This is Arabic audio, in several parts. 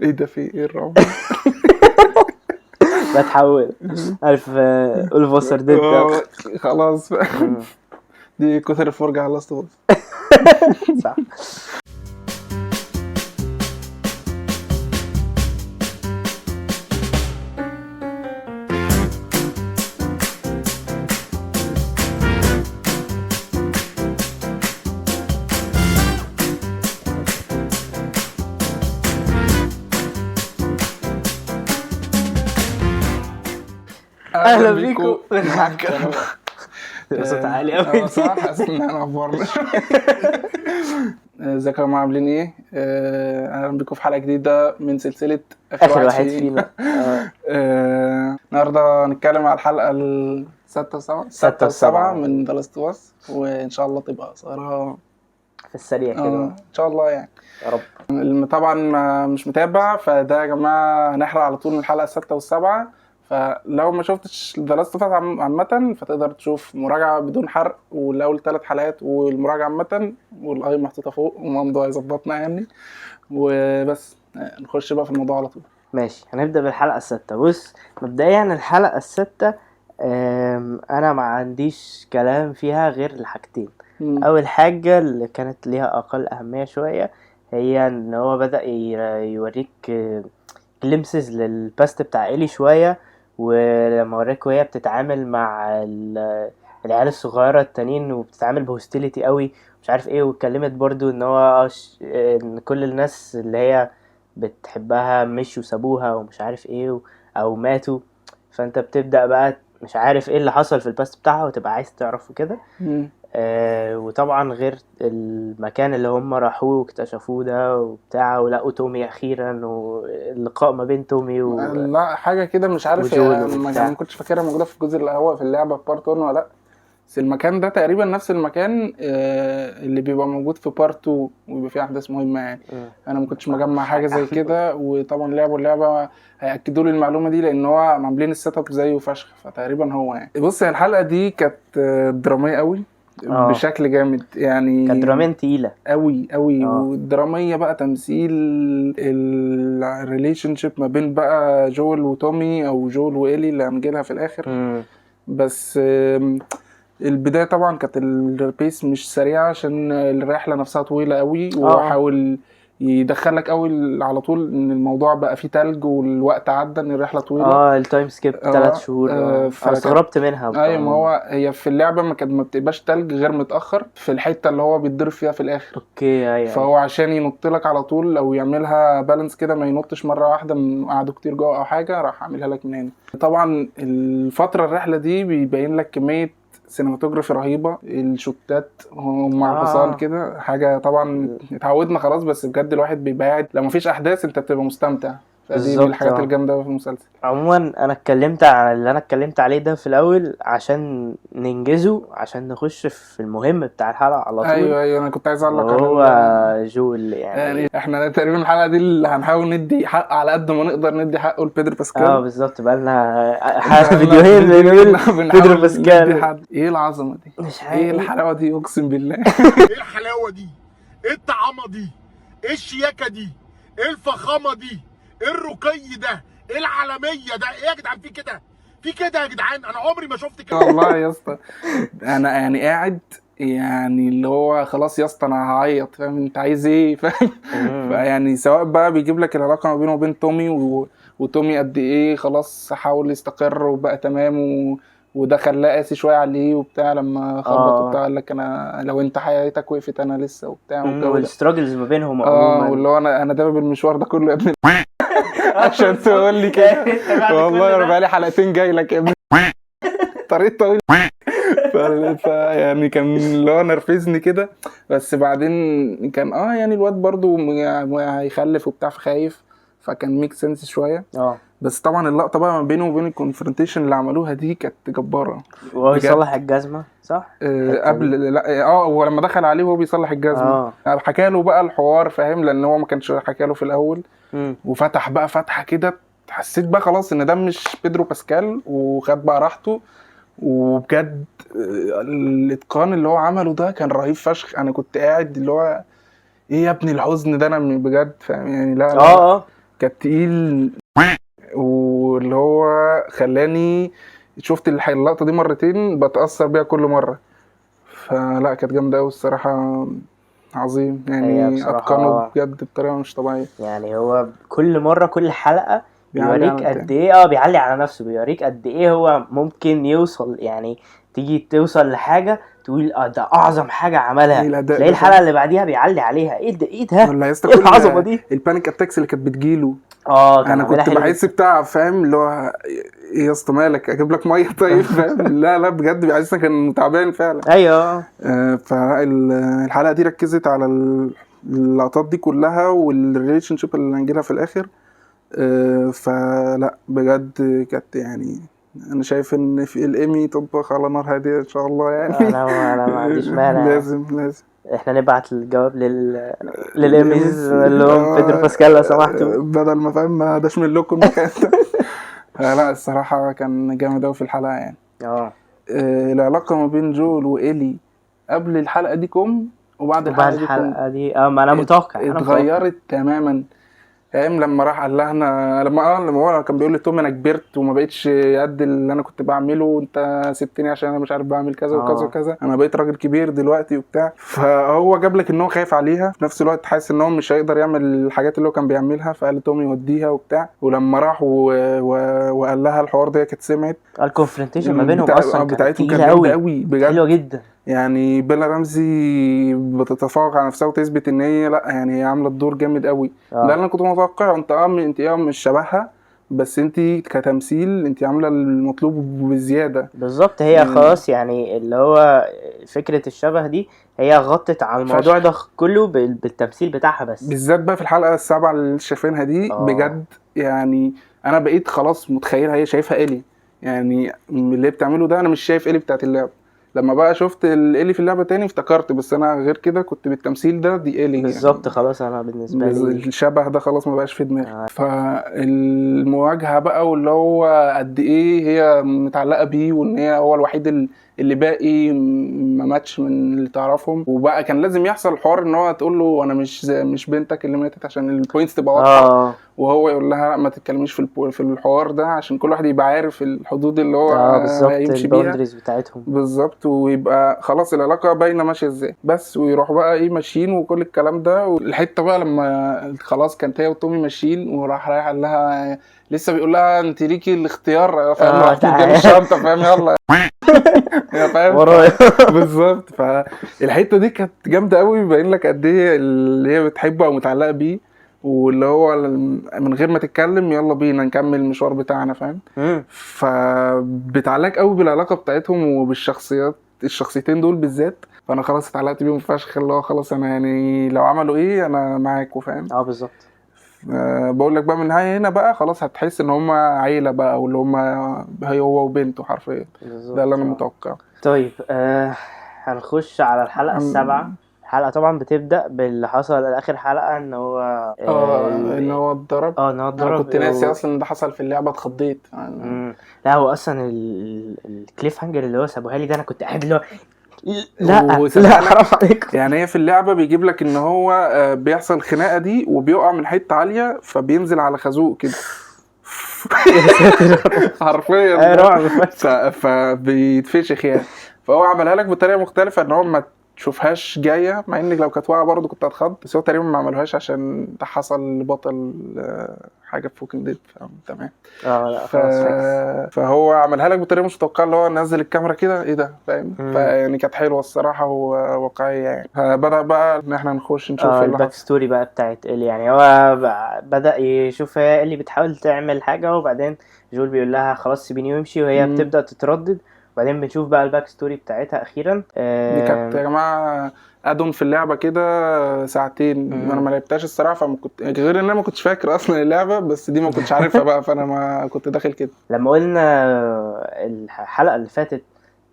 ايه ده؟ في ايه الرعب؟ بتحول عارف اولفوسر ده. خلاص بقى. دي كتر الفرجة على لاست اوف صح. اهلا بيكم معاك. صوت عالي قوي. صح، حاسس ان احنا عبرنا. ازيكم يا جماعه، عاملين ايه؟ اهلا بيكم في حلقه جديده من سلسله اخر واحد فينا. النهارده هنتكلم على الحلقه الستة والسبعة من ذا لاست اوف اس، وان شاء الله تبقى قصيره في السريع كده ان شاء الله يعني. يا رب. طبعا مش متابع، فده يا جماعه هنحرق على طول من الحلقه الستة والسبعة. فلو ما شفتش ذا لاست اوف اس عامه فتقدر تشوف مراجعه بدون حرق والاول 3 حلقات والمراجعه عامه، والاي محطوطه فوق وممدوح هيظبطنا يعني. وبس نخش بقى في الموضوع على طول. ماشي، هنبدأ بالحلقة الستة. بص، مبدئيا الحلقة الستة انا ما عنديش كلام فيها غير الحاجتين. اول حاجة اللي كانت ليها اقل اهمية شوية هي ان هو بدأ يوريك جليمسز للباست بتاع إلي شوية، ولما وريك وهي بتتعامل مع العيال الصغيرة التانيين وبتتعامل بهوستيليتي قوي مش عارف ايه، واتكلمت برضو ان هو ان كل الناس اللي هي بتحبها مشوا وسابوها ومش عارف ايه او ماتوا. فانت بتبدأ بقى مش عارف ايه اللي حصل في الباست بتاعها وتبقى عايز تعرفه كده. وطبعا غير المكان اللي هم راحوه واكتشفوه ده وبتاع، ولقوا تومي اخيرا واللقاء ما بين تومي لا حاجه كده مش عارف، ما كنتش فاكرها موجوده في الجزء الاول في اللعبه في بارت 1 ولا لا. بس المكان ده تقريبا نفس المكان اللي بيبقى موجود في بارت 2 ويبقى فيه احداث مهمه يعني. انا ما كنتش مجمع حاجه زي كده، وطبعا لعبوا اللعبه هياكدوا لي المعلومه دي لان هو عاملين السيت اب زيه فشخ، فتقريبا هو يعني. بص، الحلقه دي كانت دراميه قوي بشكل جامد يعني، كانت دراميه تقيله قوي قوي ودراميه بقى، تمثيل الريليشن شيب ما بين بقى جول وتومي او جول وإلي اللي هنجيلها في الاخر. بس البدايه طبعا كانت البيس مش سريعه عشان الرحله نفسها طويله قوي، وحاول يدخلك اول على طول ان الموضوع بقى فيه تلج والوقت عدى ان الرحله طويله. التايم سكيب 3 شهور. انا استغربت منها. ايوه، ما هو هي في اللعبه ما بتبقاش تلج غير متاخر في الحته اللي هو بيتضرب فيها في الاخر. اوكي ايوه. فهو عشان ينط لك على طول او يعملها بالانس كده، ما ينطش مره واحده من قعدوا كتير جوه او حاجه، راح عاملها لك من هنا. طبعا الفتره الرحله دي بيبين لك كميه سينماتوجرافي رهيبه، الشوتات مع الحصان كده حاجه طبعا اتعودنا خلاص، بس بجد الواحد بيبقى قاعد لو مفيش احداث انت بتبقى مستمتع. فدي من الحاجات الجامده في المسلسل. عموما انا اتكلمت عن اللي انا اتكلمت عليه ده في الاول عشان ننجزه، عشان نخش في المهم بتاع الحلقه على طول. ايوه انا كنت عايز اقول لك هو جول يعني احنا تقريبا الحلقه دي اللي هنحاول ندي حق على قد ما نقدر، ندي حقه لبيدرو باسكال. بالظبط، بقى لنا فيديوهين بنقول بيدرو باسكال. ايه العظمه دي؟ ايه الحلاوه دي؟ اقسم بالله. ايه الحلاوه دي؟ ايه الطعامه دي؟ ايه الشياكه دي؟ ايه الفخامه دي؟ ايه الرقي ده؟ ايه العالميه ده؟ ايه يا جدعان؟ في كده يا جدعان؟ انا عمري ما شفت كده والله يا اسطى. انا يعني قاعد يعني اللي هو خلاص يا اسطى انا هعيط، فاهم انت عايز ايه؟ فاهم. فيعني سواء بقى بيجيب لك العلاقه ما بينه وبين تومي وتومي قد ايه خلاص حاول يستقر وبقى تمام وده خلاه قاسي شويه عليه وبتاع، لما خبط وبتاع قال لك انا لو انت حياتك وقفت انا لسه وبتاع والستراجلز ما بينهم عموما. واللي هو انا دايما بالمشوار ده كله يا ابني عشان تقول لي كده. والله انا بقالي حلقتين جاي لك يا ابني طريق طويل. يعني كان اللي هو نرفزني كده، بس بعدين كان يعني الواد برضو هيخلف وبتاع فخايف، فكان ميك سنس شويه. بس طبعا اللقطه بقى ما بينه وبين الكونفرونتيشن اللي عملوها دي كانت جباره. وهو بيصلح الجزمه صح؟ قبل لا هو لما دخل عليه وهو بيصلح الجزمه حكى له بقى الحوار، فاهم، لان هو ما كانش حكى له في الاول. وفتح بقى فتحه كده، حسيت بقى خلاص ان ده مش بيدرو باسكال، وخد بقى راحته. وبجد الاتقان اللي هو عمله ده كان رهيب فشخ. انا كنت قاعد اللي هو ايه يا ابني الحزن ده، انا بجد فاهم يعني. لا كانت تقيل، واللي هو خلاني شفت اللقطه دي مرتين بتاثر بيها كل مره. فلا كانت جامده قوي الصراحه، عظيم هي يعني، بصراحة اتقنه بجد بطريقه مش طبيعيه. يعني هو كل مرة كل حلقة بيعلي بيوريك على قد التاني. ايه بيعلي على نفسه، بيوريك قد ايه هو ممكن يوصل. يعني تيجي توصل لحاجة تقول ده اعظم حاجة ايه عملها، الاداء تلاقي ده الحلقة فاهم؟ اللي بعديها بيعلي عليها، ايه ده ايه ده ولا يا اسطى ايه كل العظمة دي. البانيك اتاكس اللي كانت بتجيله، كان انا عاملها كنت حلو بحس جدا. بتاع فاهم اللي هو ايه يا اسطى مالك، اجيب لك ميه طيب فاهم؟ لا لا بجد بيحسسك كان تعبان فعلا. ايوه فالحلقه دي ركزت على اللقطات دي كلها والريليشن شيب اللي هنجيلها في الاخر. فلا بجد كانت يعني، انا شايف ان في الايمي تطبخ على نار هاديه ان شاء الله يعني. انا ما عنديش مانع، لازم احنا نبعت الجواب للإيميز الإيميز، اللي هم بيدرو باسكال لو سمحتوا. بدل ما فاهم ما داش من لكم المكان ده. لا الصراحة كان جامد أوي في الحلقة يعني. العلاقة ما بين جول وإيلي قبل الحلقة دي وبعد وبعد الحلقة دي الحلقة دي ما انا متوقع اتغيرت تماما فاهم. لما راح قال لها انا لما هو كان بيقول لتوم انا كبرت وما بقتش قد اللي انا كنت بعمله، وانت سبتني عشان انا مش عارف بعمل كذا وكذا وكذا، انا بقيت راجل كبير دلوقتي وبتاع. فهو جاب لك ان هو خايف عليها، في نفس الوقت حاسس ان هو مش هيقدر يعمل الحاجات اللي هو كان بيعملها، فقال توم يوديها وبتاع. ولما راح وقال لها الحوار ده كانت سمعت. الكونفرونتيشن ما بينهم اصلا كانت بتاعتهم كانت تقيلة جامده قوي قوي بجد، حلوة جدا. يعني بيلا رمزي بتتفوق على نفسها وتثبت ان هي لا يعني هي عامله الدور جامد قوي. ده اللي انا كنت متوقعه. انت مش شبهها، بس انت كتمثيل انت عامله المطلوب بزياده بالظبط. هي خلاص يعني اللي هو فكرة الشبه دي هي غطت على الموضوع ده كله بالتمثيل بتاعها بس. بالذات بقى في الحلقه السابعه اللي شايفينها دي بجد يعني، انا بقيت خلاص متخيلها هي شايفها إلي، يعني اللي بتعمله ده انا مش شايف إلي بتاعت اللعب. لما بقى شفت إلي في اللعبه تاني افتكرت، بس انا غير كده كنت بالتمثيل ده دي إلي بالظبط يعني. خلاص انا بالنسبه لي الشبه ده خلاص ما بقاش في دماغي. فالمواجهه بقى واللي هو قد ايه هي متعلقه بيه، وان هي هو الوحيد اللي باقي ما ماتش من اللي تعرفهم. وبقى كان لازم يحصل الحوار ان هو تقول له انا مش بنتك اللي ماتت عشان البوينتس تبقى واضحه. وهو يقول لها ما تتكلميش في الحوار ده عشان كل واحد يبقى عارف الحدود اللي هو بالظبط هيمشي بيها الباوندريز بتاعتهم بالظبط، ويبقى خلاص العلاقه باينه ماشيه ازاي بس. ويروحوا بقى ايه ماشيين وكل الكلام ده. والحته بقى لما خلاص كانت هي وتومي ماشيين وراح رايح قال لها لسه بيقول لها انت ليكي الاختيار فاهم، راح مديها الشنطه فاهم يلا يا فاهم بالظبط. فالحته دي كانت جامده قوي، بيبين لك قد ايه اللي هي بتحبه او متعلقه بيه، واللي هو من غير ما تتكلم يلا بينا نكمل المشوار بتاعنا فاهم. فبتعلق قوي بالعلاقه بتاعتهم الشخصيتين دول بالذات. فانا خلاص اتعلقت بيهم فشخ، اللي هو خلاص انا يعني لو عملوا ايه انا معاكوا فاهم. بالظبط. بقول لك بقى من النهايه هنا بقى خلاص هتحس ان هم عيله بقى، واللي هم هو وبنته حرفيا. ده اللي انا متوقعه. طيب هنخش على الحلقه السابعه. الحلقه طبعا بتبدا باللي حصل اخر حلقه ان هو ان هو اتضرب. انا كنت ناسي اصلا ان ده حصل في اللعبه، اتخضيت لا هو اصلا الكليف هانجر اللي هو سابوها لي ده انا كنت قاعد اللي هو لا حرام عليكم. يعني هي في اللعبه بيجيب لك ان هو بيحصل خناقه دي وبيقع من حته عاليه فبينزل على خازوق كده حرفيا فبيتفشخ يعني. فهو عملها لك بطريقه مختلفه ان هو ما تشوفهاش جايه، مع انك لو كانت واقعه برضه كنت هتخض، بس هو تقريبا ما عملوهاش عشان ده حصل لبطل حاجه في ووكينج ديد تمام. لا فهو عملها لك بطريقه مش متوقعه، اللي هو نزل الكاميرا كده ايه ده فاهم. فيعني كانت حلوه الصراحه وواقعيه يعني. فبدا بقى ان احنا نخش نشوف الباك ستوري بقى بتاعت إلي. يعني هو بدا يشوف إلي بتحاول تعمل حاجه، وبعدين جول بيقول لها خلاص سيبيني وامشي، وهي بتبدا تتردد. وبعدين بنشوف بقى الباك ستوري بتاعتها اخيرا. دي كانت يا جماعه ادون في اللعبه كده ساعتين. انا ما لعبتهاش الصراحه، فما كنت غير ان انا ما كنتش فاكر اصلا اللعبه، بس دي ما كنتش عارفها بقى، فانا ما كنت داخل كده. لما قلنا الحلقه اللي فاتت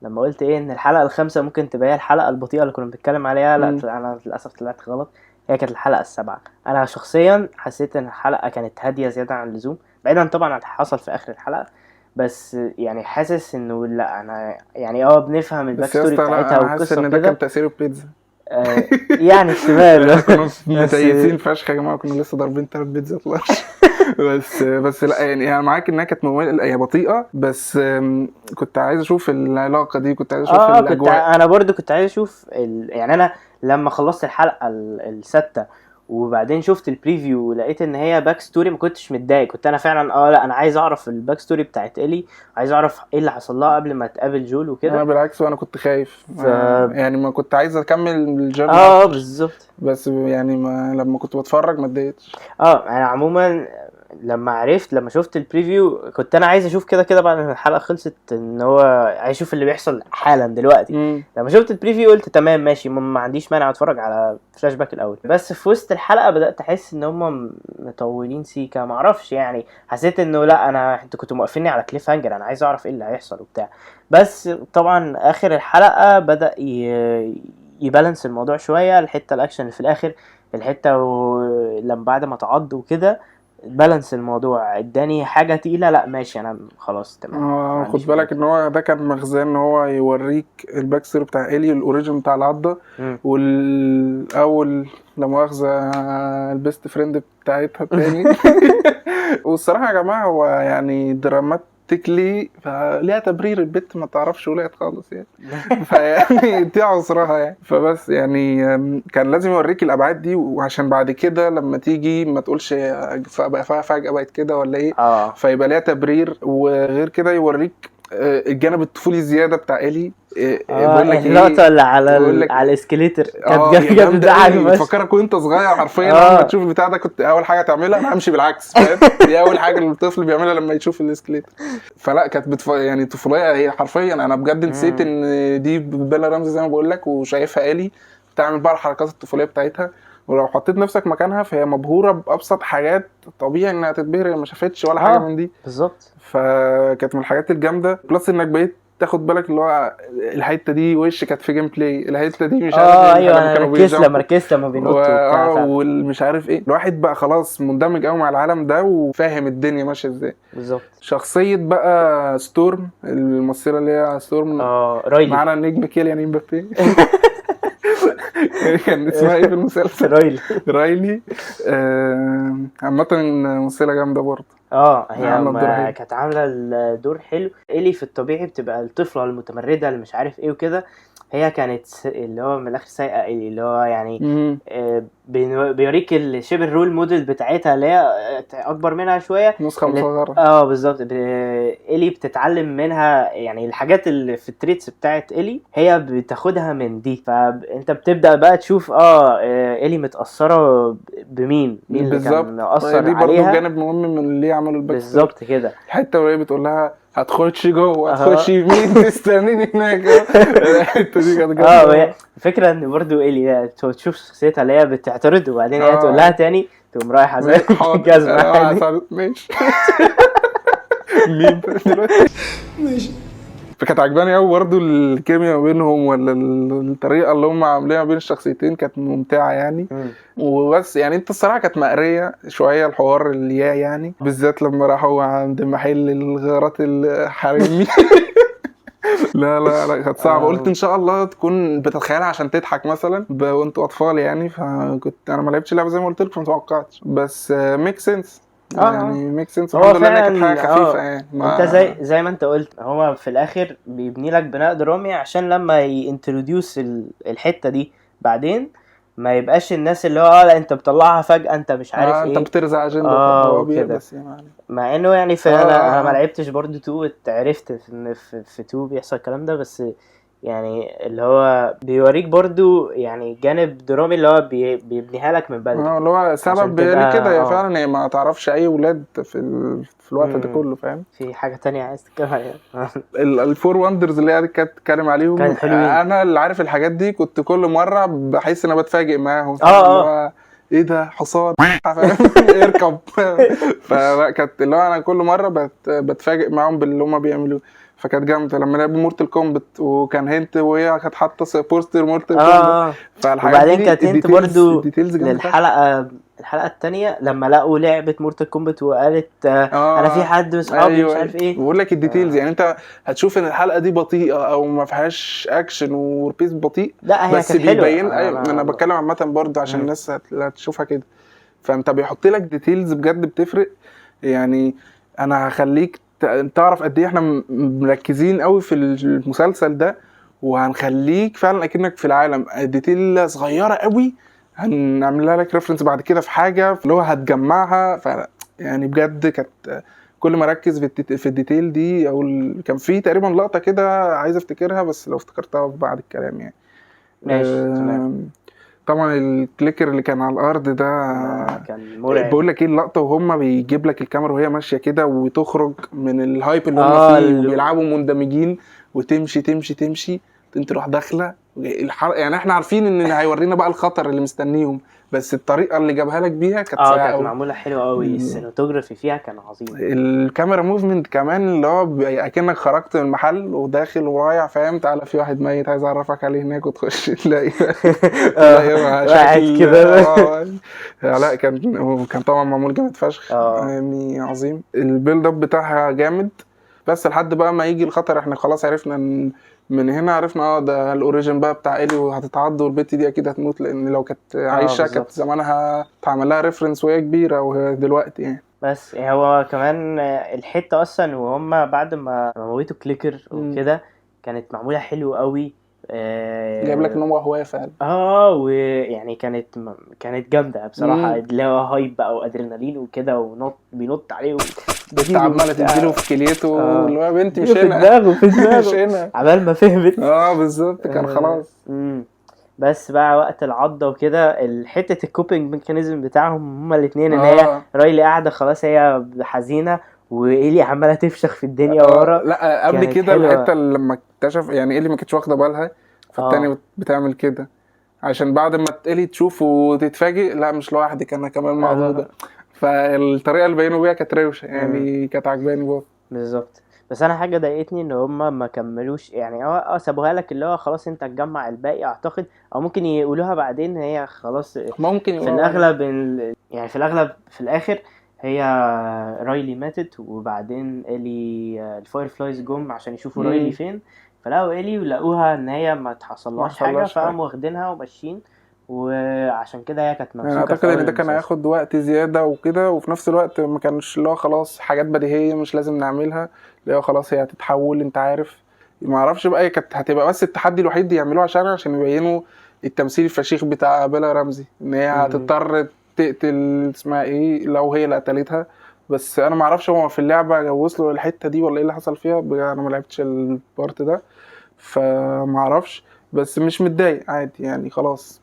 لما قلت ان الحلقه الخامسه ممكن تبقى هي الحلقه البطيئه اللي كنا بنتكلم عليها، لا انا للاسف طلعت غلط. هي كانت الحلقه السابعه. انا شخصيا حسيت ان الحلقه كانت هاديه زياده عن اللزوم، بعيدا طبعا عن اللي حصل في اخر الحلقه. بس يعني حاسس انه لا انا يعني بنفهم الباك ستوري بتاعتها والقصه كده. انا حاسس ان ده كان تاثير البيتزا. يعني احتمال. كنا متيسين فشخ يا جماعه، كنا لسه ضاربين 3 بيتزا لارج. بس لا يعني انا معاك انها كانت هي بطيئه، بس كنت عايز اشوف العلاقه دي، كنت عايز اشوف الاجواء. انا برضو كنت عايز اشوف يعني انا لما خلصت الحلقه السادسه وبعدين شفت البريفيو ولقيت ان هي باك ستوري، ما كنتش متضايق، كنت انا فعلا لا انا عايز اعرف الباك ستوري بتاعت إلي، عايز اعرف ايه اللي حصل لها قبل ما تقابل جول وكده. انا بالعكس وانا كنت خايف يعني ما كنت عايز اكمل الجيرني بالظبط. بس يعني لما كنت بتفرج ما اتضايقتش. انا عموما لما شفت البريفيو كنت انا عايز اشوف كده بعد ما الحلقه خلصت ان هو عايز اشوف اللي بيحصل حالا دلوقتي. لما شفت البريفيو قلت تمام ماشي، ما عنديش مانع اتفرج على فلاش باك الاول. بس في وسط الحلقه بدات احس ان هم مطولين سيكا، ما اعرفش يعني، حسيت انه لا انتوا كنتوا موقفيني على كليف هانجر، انا عايز اعرف ايه اللي هيحصل وبتاع. بس طبعا اخر الحلقه بدا يبالانس الموضوع شويه، الحته الاكشن اللي في الاخر، الحته لما بعد ما تعض وكده بالانس الموضوع اداني حاجه تقيله، لا ماشي انا خلاص تمام. خد بالك ان هو ده كان مغزاه ان هو يوريك الباك ستوري بتاع إلي، الاوريجين بتاع العضه، والاول لما اخذ البيست فريند بتاعتها التاني. والصراحه يا جماعه هو يعني دراماتيكلي فليها تبرير، البت ما تعرفش ولاد خالص يعني. فيعني دي عذرها يعني. فبس يعني كان لازم يوريك الابعاد دي، وعشان بعد كده لما تيجي ما تقولش فجأة بقت كده ولا ايه. فيبقى ليها تبرير. وغير كده يوريك الجانب الطفولي زياده بتاع إلي. بقول لك اللقطه اللي على الاسكليتر كانت جامده عجباني، بتفكرك وانت صغير حرفيا لما تشوف البتاع ده كنت اول حاجه تعملها انا امشي بالعكس، فاهم؟ دي اول حاجه الطفل بيعملها لما يشوف الاسكليتر. فلا كانت يعني طفوليه هي حرفيا. انا بجد نسيت ان دي بيلا رمزي زي ما بقول لك، وشايفها إلي بتعمل بقى الحركات الطفوليه بتاعتها. ولو حطيت نفسك مكانها فهي مبهوره بابسط حاجات، طبيعي انها تتبهر، ما شافتش ولا حاجه من دي بالظبط. فكانت من الحاجات الجامده. بلس انك بقيت تاخد بالك اللي هو الحته دي وش كانت في جيم بلاي، الحته دي مش عارف ايه ايوه ركزت لما بينطوا والمش عارف ايه. الواحد بقى خلاص مندمج قوي مع العالم ده وفاهم الدنيا ماشيه ازاي بالظبط. شخصيه بقى ستورم، الممثله اللي هي ستورم رايلي، معانا النجم كيليان امبابي. كان اسمها ايه في المسلسل؟ رايلي. عامه ممثله جامده برضه. هي كانت عامله الدور حلو. إلي في الطبيعي بتبقى الطفله المتمرده اللي مش عارف ايه وكده، هي كانت اللي هو من الاخر سايقه إلي، اللي هو يعني بيوريك شبه الرول موديل بتاعتها اللي هي اكبر منها شويه، نسخه مصغره. بالظبط. إلي بتتعلم منها يعني الحاجات اللي في التريتس بتاعت إلي هي بتاخدها من دي. فانت بتبدا بقى تشوف إلي متاثره بمين اللي كان مأثر دي عليها. برضه جانب مهم من اللي عملوا الباك بالظبط كده. الحته وهي بتقول لها هتخش جوه هتخش يمين تستنيني هناك. الحته دي كانت جامده. الفكره ان برضو إلي تشوف شخصيتها اللي هي بتعترض وبعدين هي تقول لها تاني تقوم رايحه زي الجزمه. ماشي. مين دلوقتي؟ ماشي. فكانت عجباني قوي برضه الكيمياء بينهم، ولا الطريقه اللي هم عاملينها بين الشخصيتين كانت ممتعه يعني. وبس يعني انت الصراحه كانت مقريه شويه الحوار اللي يعني بالذات لما راحوا عند محل الغارات الحريمي. لا كانت صعبه. قلت ان شاء الله تكون بتتخيلها عشان تضحك مثلا وانتوا اطفال يعني. فكنت انا ما لعبتش اللعبه زي ما قلت لك فما توقعتش، بس ميك سنس يعني ميك سنس. الحمد لله كانت حاجه خفيفه يعني. انت زي ما انت قلت، هو في الاخر بيبني لك بناء درامي عشان لما ينتروديوس الحته دي بعدين ما يبقاش الناس اللي هو لا انت بتطلعها فجاه انت مش عارف ايه، انت بترزع اجنده بس يعني مع انه يعني انا ما لعبتش برضو 2 عرفت ان في 2 بيحصل الكلام ده، بس يعني اللي هو بيوريك برضو يعني جانب درامي اللي هو بيبنيها لك من بدري. اللي هو سبب ليه كده. فعلا هي ما تعرفش اي ولاد في الوقت ده كله، فاهم؟ في حاجه تانية عايز تتكلم عليها؟ الفور واندرز اللي كانت بتتكلم عليهم، انا اللي عارف الحاجات دي كنت كل مره بحس ان انا بتفاجئ معاهم. ايه ده حصان اركب. فكانت اللي هو انا كل مره بتفاجئ معاهم باللي هم بيعملوه. فكانت جامده لما لعبوا مورتال كومبات وكان هنت وهي كانت حاطه بوستر مورتال كومبات. وبعدين كانت هنت برضو للحلقه الثانيه لما لقوا لعبه مورتال كومبات وقالت انا في حد من صحابي أيوة. مش عارف ايه. بقول لك الديتيلز يعني انت هتشوف ان الحلقه دي بطيئه او ما فيهاش اكشن وربيس بطيء، لا هي بس بيبين. انا بتكلم عامه برضه عشان الناس هتشوفها كده، فانت بيحط لك ديتيلز بجد بتفرق. يعني انا هخليك تعرف قد ايه احنا مركزين قوي في المسلسل ده، وهنخليك فعلا اكنك في العالم. ديتيل صغيره قوي هنعملها لك ريفرنس بعد كده في حاجه اللي هو هتجمعها. يعني بجد كانت كل ما اركز في الديتيل دي او كان في تقريبا لقطه كده عايز افتكرها بس لو افتكرتها بعد الكلام يعني. ماشي تمام. طبعا الكليكر اللي كان على الارض ده كان مرعب. بقول لك ايه اللقطه وهم بيجيب لك الكاميرا وهي ماشيه كده وتخرج من الهايب اللي هم فيه وبيلعبوا مندمجين وتمشي تمشي تمشي انت تروح داخله يعني احنا عارفين ان هيورينا بقى الخطر اللي مستنيهم، بس الطريقه اللي جابها لك بيها كانت كانت معموله حلوه قوي. السينماتوجرافي فيها كان عظيم. الكاميرا موفمنت كمان اللي هو اكنك خرجت من المحل وداخل ورايح فاهم تعالى في واحد ميت عايز اعرفك عليه هناك وتخش تلاقي واحد كده. لا كان طبعا معمول جامد فشخ يعني عظيم. البيلد اب بتاعها جامد، بس لحد بقى ما يجي الخطر احنا خلاص عرفنا من هنا عرفنا ده الاوريجين بقى بتاع إلي وهتتعض والبت دي اكيد هتموت، لان لو كانت عايشه كانت زمانها اتعمل لها ريفرنس وهي كبيره وهي دلوقتي يعني. بس هو كمان الحته اصلا وهم بعد ما موتوا كليكر وكده كانت معموله حلو قوي. جايب لك ان هو هوايه فعلا. ويعني كانت جامده بصراحه. اللي هو هايب بقى وادرينالين وكده بينط عليه بنت عماله تديله في كليته اللي هو بنتي مش هنا في دماغه عبال ما فهمت. بالظبط كان خلاص. بس بقى وقت العضه وكده الحته الكوبينج ميكانيزم بتاعهم هما الاثنين ان هي رايلي قاعده خلاص هي حزينه وإيلي عماله تفشخ في الدنيا ورا. لا قبل كده الحته لما اكتشف يعني إيلي ما كانتش واخده بالها فالتاني بتعمل كده عشان بعد ما إيلي تشوف وتتفاجئ لا مش لوحدك انا كمان معضوده. فالطريقه اللي بينوا بيها كانت روشه يعني كانت عجباني برضه. بالظبط. بس انا حاجه ضايقتني ان هم ما كملوش يعني سابوها لك اللي هو خلاص انت تجمع الباقي اعتقد او ممكن يقولوها بعدين هي خلاص ممكن في الاغلب يعني في الاغلب في الاخر هي رايلي ماتت وبعدين إلي الفاير فلايز جم عشان يشوفوا رايلي فين فلقوا إلي ولقوها ان هي ما تحصلهاش حاجه فقاموا واخدينها وماشيين وعشان كده هي كانت ممسوكه. انا اعتقد ان ده كان هياخد وقت زياده وكده وفي نفس الوقت ما كانش اللي هو خلاص حاجات بديهيه مش لازم نعملها اللي هو خلاص هي هتتحول انت عارف ما اعرفش بقى كانت هتبقى بس التحدي الوحيد يعملوه عشان يبينوا التمثيل الفشيخ بتاع بيلا رمزي ان هي هتضطر تقتل اسمها ايه لو هي اللي قتلتها. بس انا ما اعرفش هو في اللعبه وصلوا للحته دي ولا ايه اللي حصل فيها انا ما لعبتش البارت ده فما اعرفش بس مش متضايق عادي يعني خلاص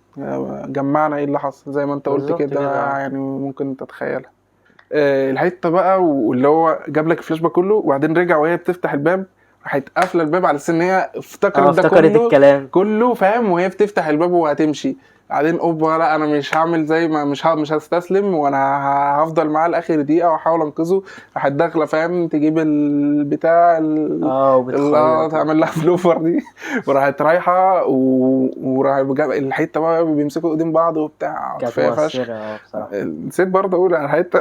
جمعنا ايه اللي حصل زي ما انت قلت كده يعني ممكن تتخيلها. الحته بقى واللي هو جاب لك الفلاش باك كله وبعدين رجع وهي بتفتح الباب راحت قافله الباب على ان هي افتكرت ده كله فاهم وهي بتفتح الباب وهتمشي بعدين اوبا لا انا مش هعمل زي ما مش هستسلم وانا هفضل معاه لاخر دقيقه واحاول انقذه. راحت داخله فاهم تجيب البتاع تعمل لها فلوفر دي وراحت رايحه وراح الحته بقى بيمسكوا ايدين بعض وبتاع كفايه فشخ. نسيت برضه اقول على الحته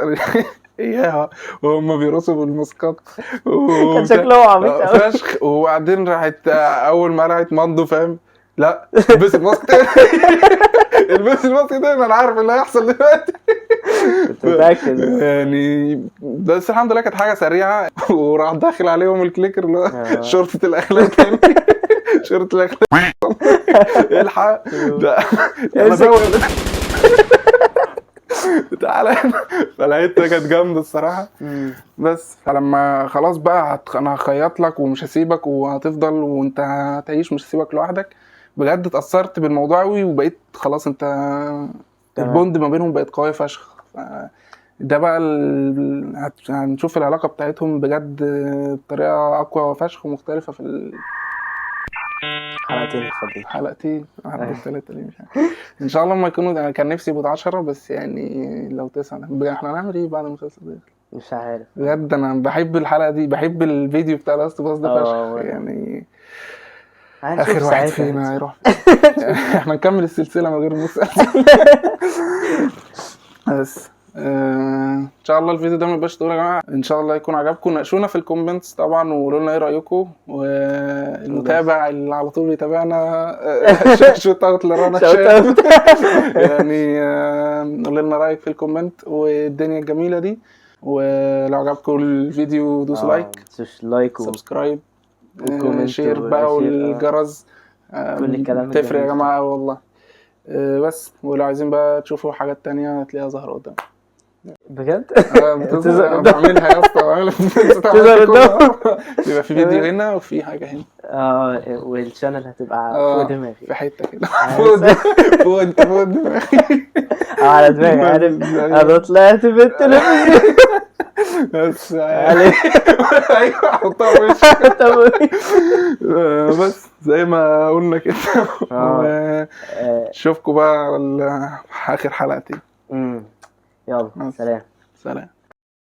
اياها وهم بيرقصوا بالماسكات كان شكله عبيط فشخ. وبعدين راحت اول ما راحت مندو فاهم لا البس الماسك تاني البس الماسك تاني انا عارف اللي هيحصل دلوقتي متاكد يعني. بس الحمد لله كانت حاجه سريعه وراح داخل عليهم الكليكر اللي هو شرطه الاخلاق تاني شرطه الاخلاق الحق ده انا زود تعالى. فالحته كانت جامده الصراحه. بس فلما خلاص بقى انا هخيط لك ومش هسيبك وهتفضل وانت هتعيش مش هسيبك لوحدك بجد اتأثرت بالموضوع قوي وبقيت خلاص انت البوند ما بينهم بقت قويه فشخ. ده بقى هنشوف العلاقه بتاعتهم بجد بطريقه اقوى فشخ ومختلفه في حلقتين 3 ليه مش عارف. ان شاء الله ما يكونوا كان نفسي يبقوا 10 بس يعني لو 9 احنا هنعمل ايه بعد المسلسل ده؟ مش عارف بجد انا بحب الحلقه دي، بحب الفيديو بتاع لاست باس ده فشخ يعني. هنشوف اخر واحد ساعتها. فينا هيروح احنا نكمل السلسله من غير مسألة. بس ان شاء الله الفيديو ده ما يبقاش طويل يا جماعه، ان شاء الله يكون عجبكم. ناقشونا في الكومنتس طبعا وقولوا لنا ايه رايكم، والمتابع اللي على طول بيتابعنا شوت اوت لرانا شام يعني قول لنا رايك في الكومنت والدنيا الجميله دي. ولو عجبكم الفيديو دوسوا لايك، متنسوش لايك سبسكرايب وكومنت شير بقى والجرس، كل الكلام تفرق يا الجميل. جماعه والله. بس ولو عايزين بقى تشوفوا حاجات تانية هتلاقيها ظاهرة قدام. بجد بتظهر قدام. بعملها يا اسطى، بعملها تظهر قدام. بيبقى في فيديو هنا وفي حاجة هنا. والشانل هتبقى فوق دماغي في حتة كده فوق انت فوق دماغي على دماغي، عارف انا طلعت في التلفزيون بس عليك. ايوه حطها في وشك. بس زي ما قلنا كده. اشوفكم بقى على اخر حلقتين. يلا سلام. سلام.